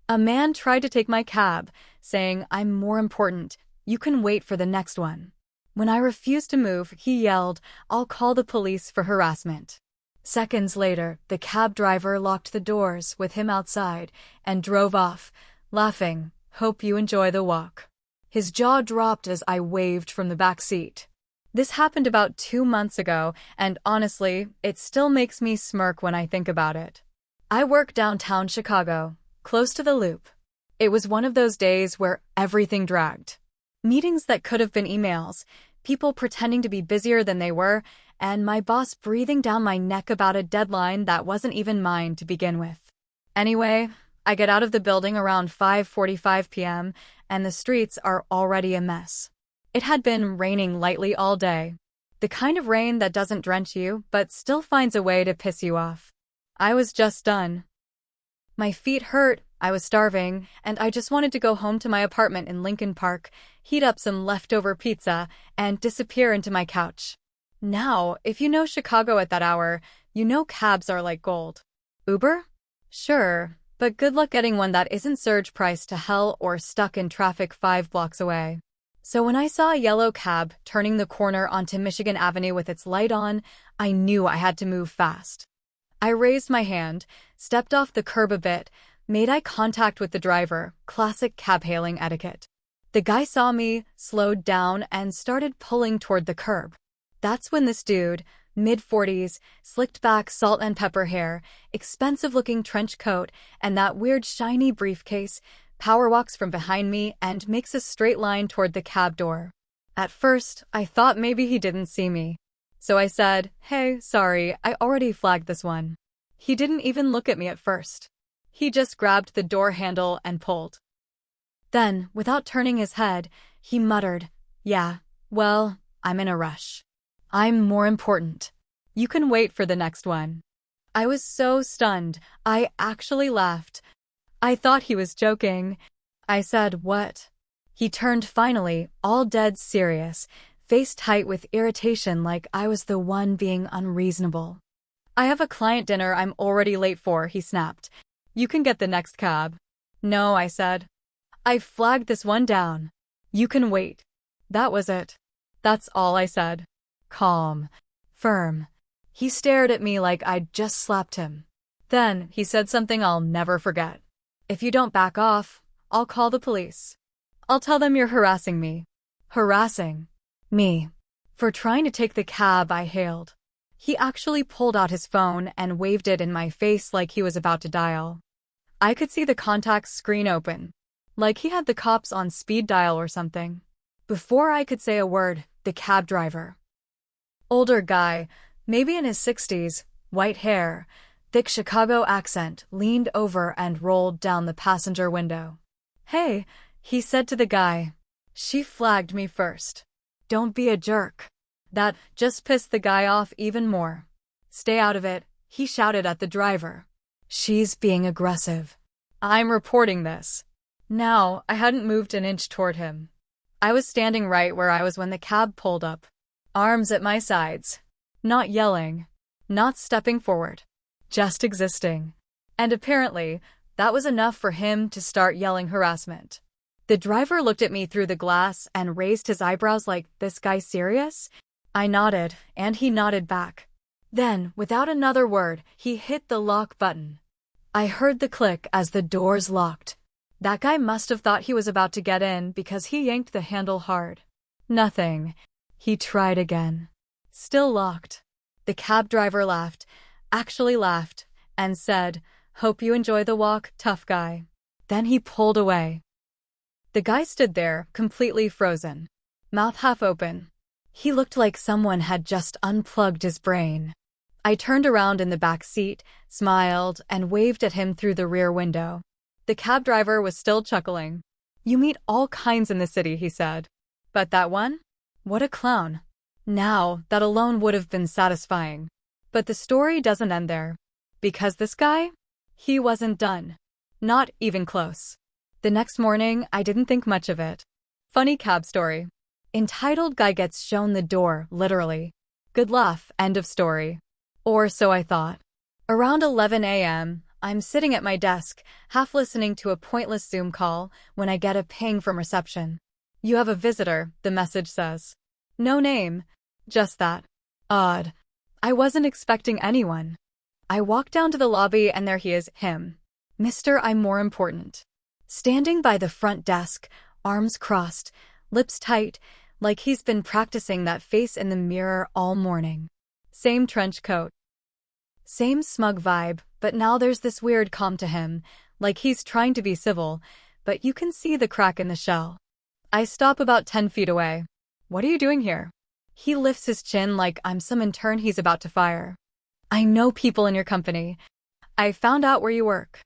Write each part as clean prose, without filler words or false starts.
A man tried to take my cab, saying, "I'm more important. You can wait for the next one." When I refused to move, he yelled, "I'll call the police for harassment." Seconds later, the cab driver locked the doors with him outside and drove off, laughing, "Hope you enjoy the walk." His jaw dropped as I waved from the back seat. This happened about 2 months ago, and honestly, it still makes me smirk when I think about it. I work downtown Chicago, close to the Loop. It was one of those days where everything dragged. Meetings that could have been emails, people pretending to be busier than they were, and my boss breathing down my neck about a deadline that wasn't even mine to begin with. Anyway, I get out of the building around 5:45 p.m., and the streets are already a mess. It had been raining lightly all day. The kind of rain that doesn't drench you, but still finds a way to piss you off. I was just done. My feet hurt, I was starving, and I just wanted to go home to my apartment in Lincoln Park, heat up some leftover pizza, and disappear into my couch. Now, if you know Chicago at that hour, you know cabs are like gold. Uber? Sure, but good luck getting one that isn't surge priced to hell or stuck in traffic 5 blocks away. So when I saw a yellow cab turning the corner onto Michigan Avenue with its light on, I knew I had to move fast. I raised my hand, stepped off the curb a bit, made eye contact with the driver, classic cab-hailing etiquette. The guy saw me, slowed down, and started pulling toward the curb. That's when this dude, mid-40s, slicked back salt and pepper hair, expensive-looking trench coat, and that weird shiny briefcase, power walks from behind me and makes a straight line toward the cab door. At first, I thought maybe he didn't see me. So I said, "Hey, sorry, I already flagged this one." He didn't even look at me at first. He just grabbed the door handle and pulled. Then, without turning his head, he muttered, "Yeah, well, I'm in a rush. I'm more important. You can wait for the next one." I was so stunned, I actually laughed. I thought he was joking. I said, "What?" He turned finally, all dead serious, face tight with irritation like I was the one being unreasonable. "I have a client dinner I'm already late for," he snapped. "You can get the next cab." "No," I said. "I flagged this one down. You can wait." That was it. That's all I said. Calm. Firm. He stared at me like I'd just slapped him. Then he said something I'll never forget. "If you don't back off, I'll call the police. I'll tell them you're harassing me." Harassing me for trying to take the cab I hailed. He actually pulled out his phone and waved it in my face like he was about to dial. I could see the contacts screen open, like he had the cops on speed dial or something. Before I could say a word, the cab driver, older guy, maybe in his 60s, white hair, thick Chicago accent, leaned over and rolled down the passenger window. "Hey," he said to the guy. "She flagged me first. Don't be a jerk." That just pissed the guy off even more. "Stay out of it," he shouted at the driver. "She's being aggressive. I'm reporting this." Now, I hadn't moved an inch toward him. I was standing right where I was when the cab pulled up. Arms at my sides. Not yelling. Not stepping forward. Just existing. And apparently, that was enough for him to start yelling harassment. The driver looked at me through the glass and raised his eyebrows like, "This guy serious?" I nodded, and he nodded back. Then, without another word, he hit the lock button. I heard the click as the doors locked. That guy must have thought he was about to get in because he yanked the handle hard. Nothing. He tried again. Still locked. The cab driver laughed, actually laughed, and said, "Hope you enjoy the walk, tough guy." Then he pulled away. The guy stood there, completely frozen, mouth half open. He looked like someone had just unplugged his brain. I turned around in the back seat, smiled, and waved at him through the rear window. The cab driver was still chuckling. "You meet all kinds in the city," he said. "But that one? What a clown." Now, that alone would have been satisfying. But the story doesn't end there. Because this guy? He wasn't done. Not even close. The next morning, I didn't think much of it. Funny cab story. Entitled Guy Gets Shown the Door, literally. Good laugh, end of story. Or so I thought. Around 11 a.m., I'm sitting at my desk, half listening to a pointless Zoom call, when I get a ping from reception. "You have a visitor," the message says. No name. Just that. Odd. I wasn't expecting anyone. I walk down to the lobby and there he is, him. Mr. I'm more important. Standing by the front desk, arms crossed, lips tight, like he's been practicing that face in the mirror all morning. Same trench coat. Same smug vibe, but now there's this weird calm to him, like he's trying to be civil, but you can see the crack in the shell. I stop about 10 feet away. "What are you doing here?" He lifts his chin like I'm some intern he's about to fire. "I know people in your company. I found out where you work."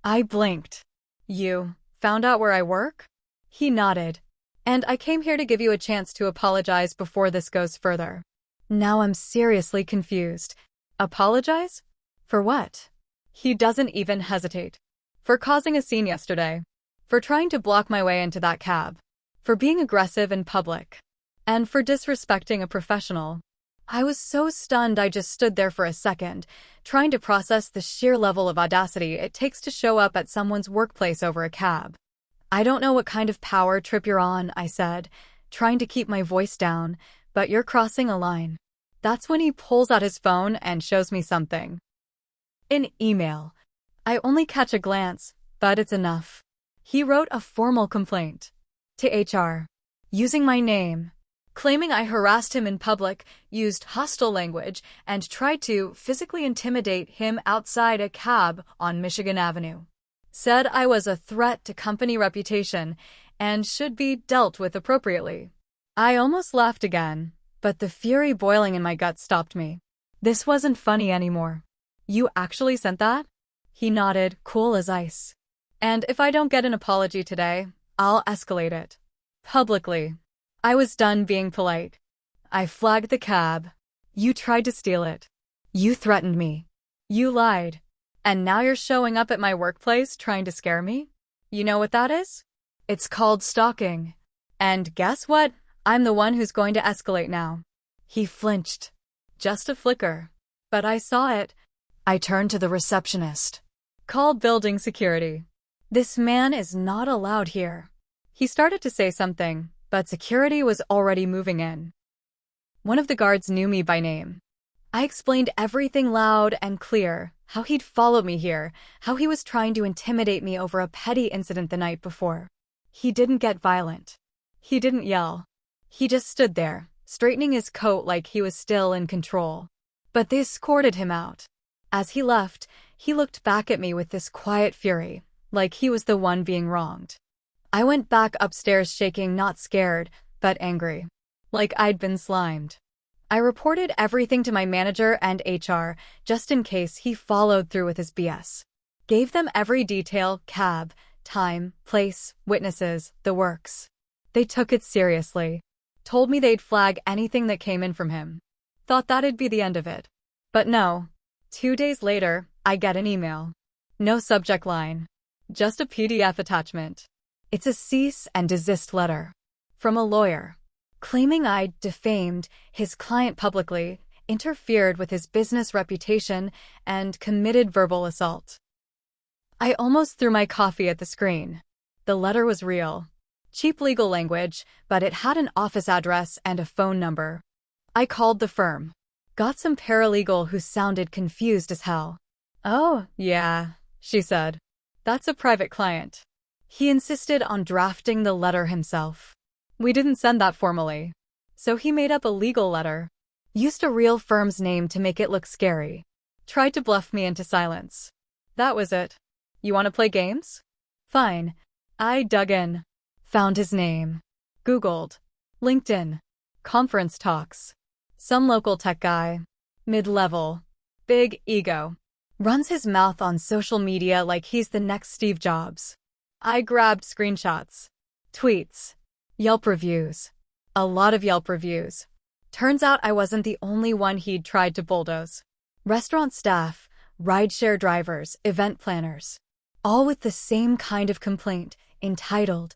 I blinked. "You found out where I work?" He nodded. "And I came here to give you a chance to apologize before this goes further." Now I'm seriously confused. Apologize? For what? He doesn't even hesitate. For causing a scene yesterday. For trying to block my way into that cab. For being aggressive in public. And for disrespecting a professional. I was so stunned I just stood there for a second, trying to process the sheer level of audacity it takes to show up at someone's workplace over a cab. "I don't know what kind of power trip you're on," I said, trying to keep my voice down, "but you're crossing a line." That's when he pulls out his phone and shows me something. An email. I only catch a glance, but it's enough. He wrote a formal complaint. To HR. Using my name. Claiming I harassed him in public, used hostile language, and tried to physically intimidate him outside a cab on Michigan Avenue. Said I was a threat to company reputation and should be dealt with appropriately. I almost laughed again, but the fury boiling in my gut stopped me. This wasn't funny anymore. "You actually sent that?" He nodded, cool as ice. "And if I don't get an apology today, I'll escalate it. Publicly." I was done being polite. I flagged the cab. "You tried to steal it. You threatened me. You lied. And now you're showing up at my workplace trying to scare me? You know what that is? It's called stalking. And guess what? I'm the one who's going to escalate now." He flinched. Just a flicker. But I saw it. I turned to the receptionist. "Call building security. This man is not allowed here." He started to say something, but security was already moving in. One of the guards knew me by name. I explained everything loud and clear, how he'd followed me here, how he was trying to intimidate me over a petty incident the night before. He didn't get violent. He didn't yell. He just stood there, straightening his coat like he was still in control. But they escorted him out. As he left, he looked back at me with this quiet fury, like he was the one being wronged. I went back upstairs shaking, not scared, but angry. Like I'd been slimed. I reported everything to my manager and HR, just in case he followed through with his BS. Gave them every detail, cab, time, place, witnesses, the works. They took it seriously. Told me they'd flag anything that came in from him. Thought that'd be the end of it. But no. 2 days later, I get an email. No subject line. Just a PDF attachment. It's a cease and desist letter. From a lawyer. Claiming I'd defamed his client publicly, interfered with his business reputation, and committed verbal assault. I almost threw my coffee at the screen. The letter was real. Cheap legal language, but it had an office address and a phone number. I called the firm. Got some paralegal who sounded confused as hell. "Oh, yeah," she said. "That's a private client." He insisted on drafting the letter himself. We didn't send that formally. So he made up a legal letter. Used a real firm's name to make it look scary. Tried to bluff me into silence. That was it. "You want to play games?" Fine. I dug in. Found his name. Googled. LinkedIn. Conference talks. Some local tech guy. Mid-level. Big ego. Runs his mouth on social media like he's the next Steve Jobs. I grabbed screenshots. Tweets. Yelp reviews. A lot of Yelp reviews. Turns out I wasn't the only one he'd tried to bulldoze. Restaurant staff, rideshare drivers, event planners. All with the same kind of complaint, entitled,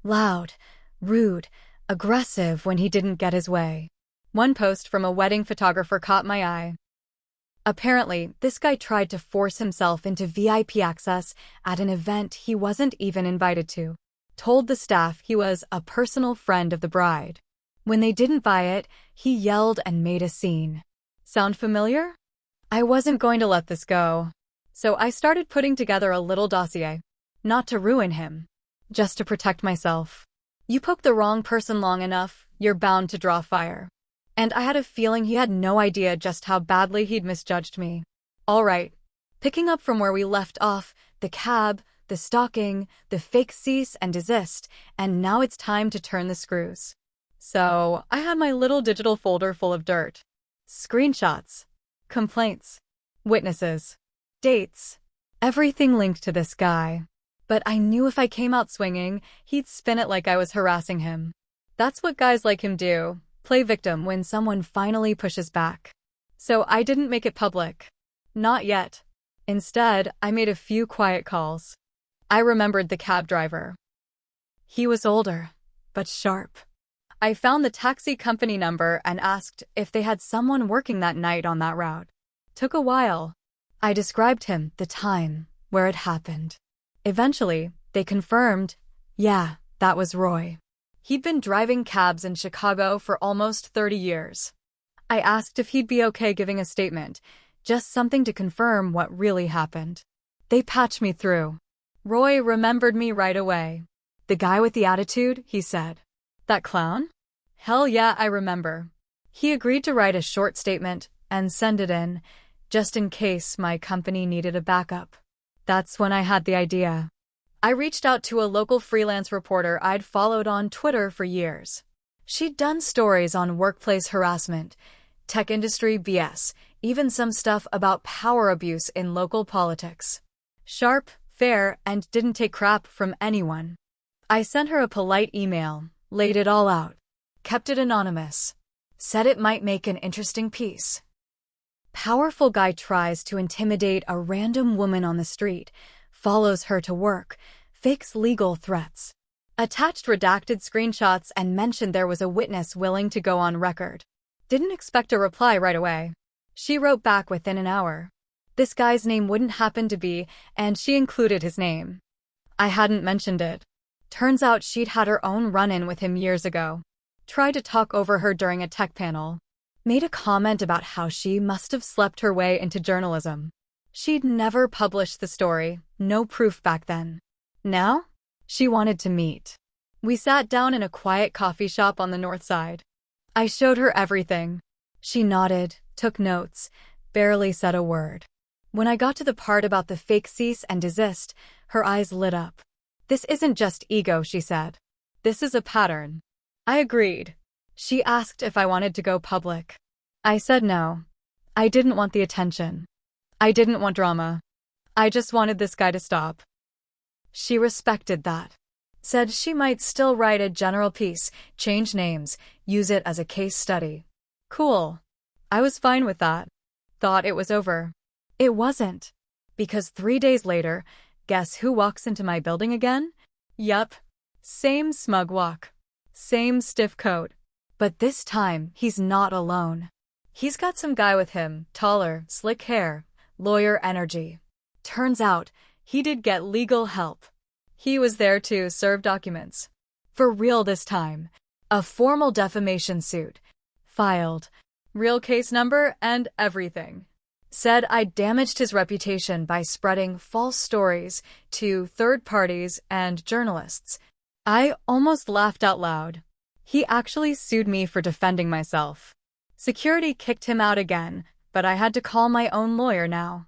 loud, rude, aggressive when he didn't get his way. One post from a wedding photographer caught my eye. Apparently, this guy tried to force himself into VIP access at an event he wasn't even invited to. Told the staff he was a personal friend of the bride. When they didn't buy it, he yelled and made a scene. Sound familiar? I wasn't going to let this go. So I started putting together a little dossier. Not to ruin him. Just to protect myself. You poke the wrong person long enough, you're bound to draw fire. And I had a feeling he had no idea just how badly he'd misjudged me. All right. Picking up from where we left off, the cab, the stalking, the fake cease and desist, and now it's time to turn the screws. So, I had my little digital folder full of dirt. Screenshots. Complaints. Witnesses. Dates. Everything linked to this guy. But I knew if I came out swinging, he'd spin it like I was harassing him. That's what guys like him do. Play victim when someone finally pushes back. So I didn't make it public. Not yet. Instead, I made a few quiet calls. I remembered the cab driver. He was older, but sharp. I found the taxi company number and asked if they had someone working that night on that route. Took a while. I described him, the time, where it happened. Eventually, they confirmed, yeah, that was Roy. He'd been driving cabs in Chicago for almost 30 years. I asked if he'd be okay giving a statement, just something to confirm what really happened. They patched me through. Roy remembered me right away. The guy with the attitude, he said. That clown? Hell yeah, I remember. He agreed to write a short statement and send it in, just in case my company needed a backup. That's when I had the idea. I reached out to a local freelance reporter I'd followed on Twitter for years. She'd done stories on workplace harassment, tech industry BS, even some stuff about power abuse in local politics. Sharp, fair, and didn't take crap from anyone. I sent her a polite email, laid it all out, kept it anonymous, said it might make an interesting piece. Powerful guy tries to intimidate a random woman on the street, follows her to work, fakes legal threats. Attached redacted screenshots and mentioned there was a witness willing to go on record. Didn't expect a reply right away. She wrote back within an hour. This guy's name wouldn't happen to be, and she included his name. I hadn't mentioned it. Turns out she'd had her own run-in with him years ago. Tried to talk over her during a tech panel. Made a comment about how she must have slept her way into journalism. She'd never published the story, no proof back then. Now, she wanted to meet. We sat down in a quiet coffee shop on the north side. I showed her everything. She nodded, took notes, barely said a word. When I got to the part about the fake cease and desist, her eyes lit up. This isn't just ego, she said. This is a pattern. I agreed. She asked if I wanted to go public. I said no. I didn't want the attention. I didn't want drama. I just wanted this guy to stop. She respected that. Said she might still write a general piece, change names, use it as a case study. Cool. I was fine with that. Thought it was over. It wasn't. Because 3 days later, guess who walks into my building again? Yup. Same smug walk. Same stiff coat. But this time, he's not alone. He's got some guy with him, taller, slick hair, lawyer energy. Turns out, he did get legal help. He was there to serve documents. For real this time. A formal defamation suit. Filed. Real case number and everything. Said I'd damaged his reputation by spreading false stories to third parties and journalists. I almost laughed out loud. He actually sued me for defending myself. Security kicked him out again, but I had to call my own lawyer now.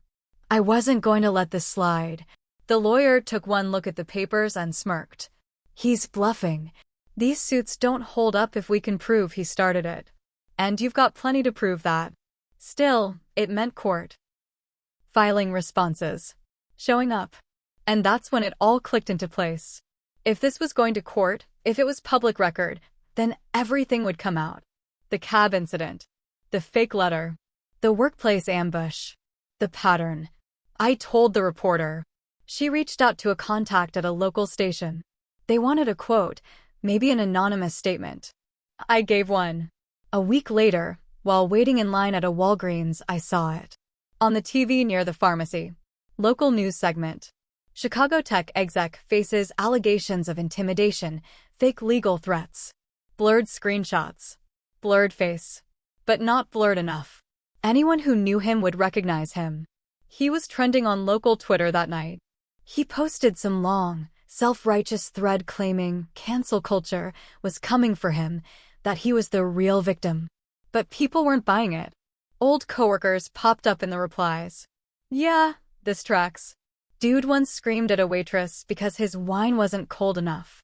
I wasn't going to let this slide. The lawyer took one look at the papers and smirked. He's bluffing. These suits don't hold up if we can prove he started it. And you've got plenty to prove that. Still, it meant court. Filing responses. Showing up. And that's when it all clicked into place. If this was going to court, if it was public record, then everything would come out. The cab incident. The fake letter. The workplace ambush. The pattern. I told the reporter. She reached out to a contact at a local station. They wanted a quote, maybe an anonymous statement. I gave one. A week later, while waiting in line at a Walgreens, I saw it. On the TV near the pharmacy. Local news segment. Chicago tech exec faces allegations of intimidation, fake legal threats. Blurred screenshots. Blurred face. But not blurred enough. Anyone who knew him would recognize him. He was trending on local Twitter that night. He posted some long, self-righteous thread claiming cancel culture was coming for him, that he was the real victim. But people weren't buying it. Old coworkers popped up in the replies. Yeah, this tracks. Dude once screamed at a waitress because his wine wasn't cold enough.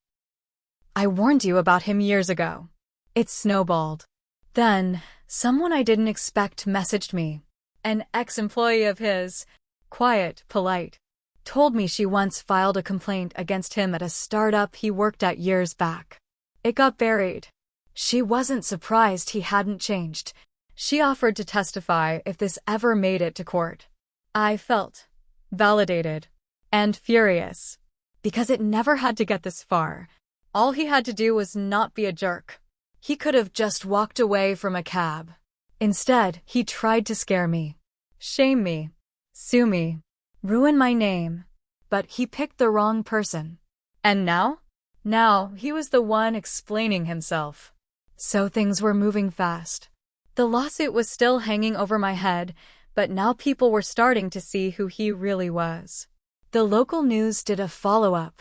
I warned you about him years ago. It snowballed. Then, someone I didn't expect messaged me. An ex-employee of his, quiet, polite, told me she once filed a complaint against him at a startup he worked at years back. It got buried. She wasn't surprised he hadn't changed. She offered to testify if this ever made it to court. I felt validated and furious because it never had to get this far. All he had to do was not be a jerk. He could have just walked away from a cab. Instead, he tried to scare me, shame me, sue me, ruin my name. But he picked the wrong person. And now? Now, he was the one explaining himself. So things were moving fast. The lawsuit was still hanging over my head, but now people were starting to see who he really was. The local news did a follow-up.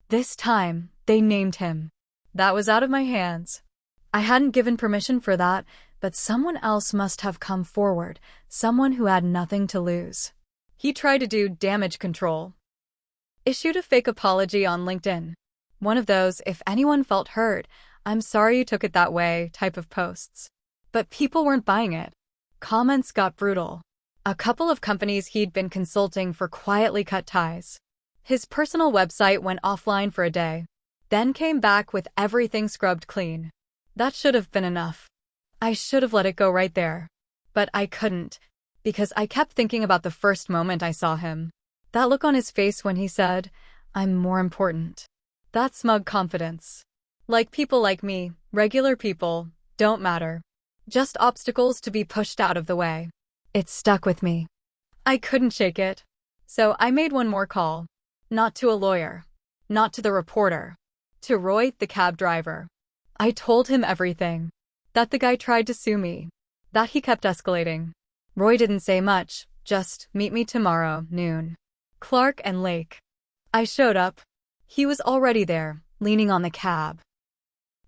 This time, they named him. That was out of my hands. I hadn't given permission for that, but someone else must have come forward, someone who had nothing to lose. He tried to do damage control. Issued a fake apology on LinkedIn. One of those, if anyone felt hurt, I'm sorry you took it that way type of posts. But people weren't buying it. Comments got brutal. A couple of companies he'd been consulting for quietly cut ties. His personal website went offline for a day, then came back with everything scrubbed clean. That should have been enough. I should have let it go right there. But I couldn't, because I kept thinking about the first moment I saw him. That look on his face when he said, "I'm more important." That smug confidence. Like people like me, regular people, don't matter. Just obstacles to be pushed out of the way. It stuck with me. I couldn't shake it. So I made one more call. Not to a lawyer. Not to the reporter. To Roy, the cab driver. I told him everything. That the guy tried to sue me. That he kept escalating. Roy didn't say much, just meet me tomorrow, noon. Clark and Lake. I showed up. He was already there, leaning on the cab.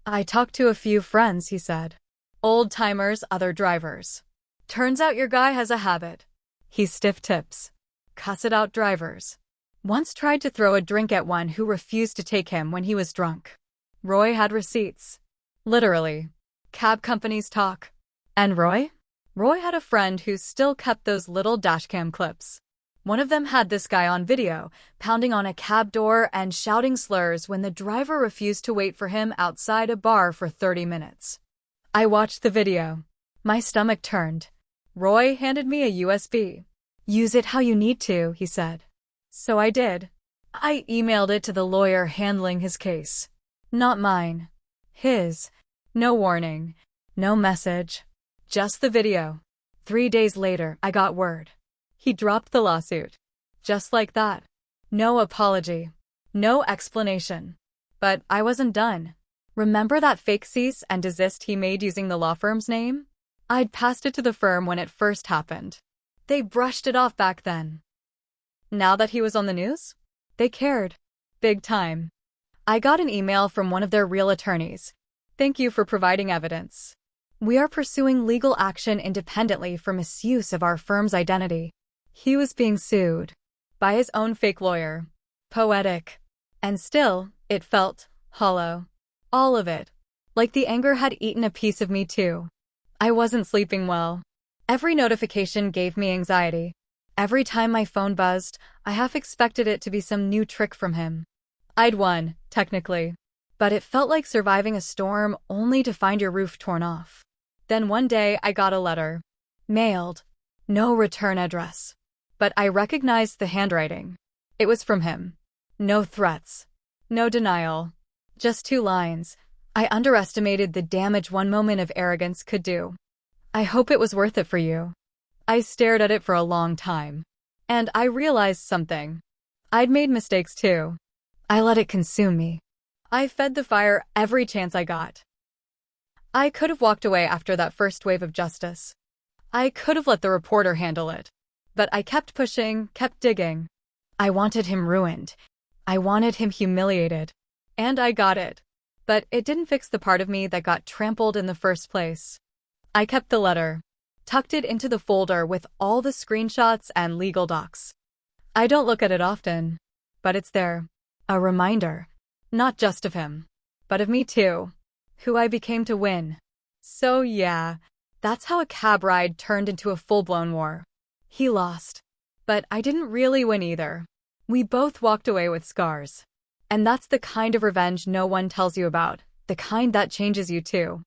I talked to a few friends, he said. Old-timers, other drivers. Turns out your guy has a habit. He stiff tips. Cuss-it-out drivers. Once tried to throw a drink at one who refused to take him when he was drunk. Roy had receipts. Literally. Cab companies talk. And Roy? Roy had a friend who still kept those little dashcam clips. One of them had this guy on video, pounding on a cab door and shouting slurs when the driver refused to wait for him outside a bar for 30 minutes. I watched the video. My stomach turned. Roy handed me a USB. Use it how you need to, he said. So I did. I emailed it to the lawyer handling his case. Not mine. His. No warning. No message. Just the video. 3 days later, I got word. He dropped the lawsuit. Just like that. No apology. No explanation. But I wasn't done. Remember that fake cease and desist he made using the law firm's name? I'd passed it to the firm when it first happened. They brushed it off back then. Now that he was on the news? They cared. Big time. I got an email from one of their real attorneys. Thank you for providing evidence. We are pursuing legal action independently for misuse of our firm's identity. He was being sued by his own fake lawyer. Poetic. And still, it felt hollow. All of it. Like the anger had eaten a piece of me too. I wasn't sleeping well. Every notification gave me anxiety. Every time my phone buzzed, I half expected it to be some new trick from him. I'd won, technically. But it felt like surviving a storm only to find your roof torn off. Then one day I got a letter. Mailed. No return address. But I recognized the handwriting. It was from him. No threats. No denial. Just 2 lines. I underestimated the damage one moment of arrogance could do. I hope it was worth it for you. I stared at it for a long time. And I realized something. I'd made mistakes too. I let it consume me. I fed the fire every chance I got. I could have walked away after that first wave of justice. I could have let the reporter handle it. But I kept pushing, kept digging. I wanted him ruined. I wanted him humiliated. And I got it. But it didn't fix the part of me that got trampled in the first place. I kept the letter, tucked it into the folder with all the screenshots and legal docs. I don't look at it often, but it's there. A reminder, not just of him, but of me too, who I became to win. So yeah, that's how a cab ride turned into a full-blown war. He lost, but I didn't really win either. We both walked away with scars. And that's the kind of revenge no one tells you about, the kind that changes you too.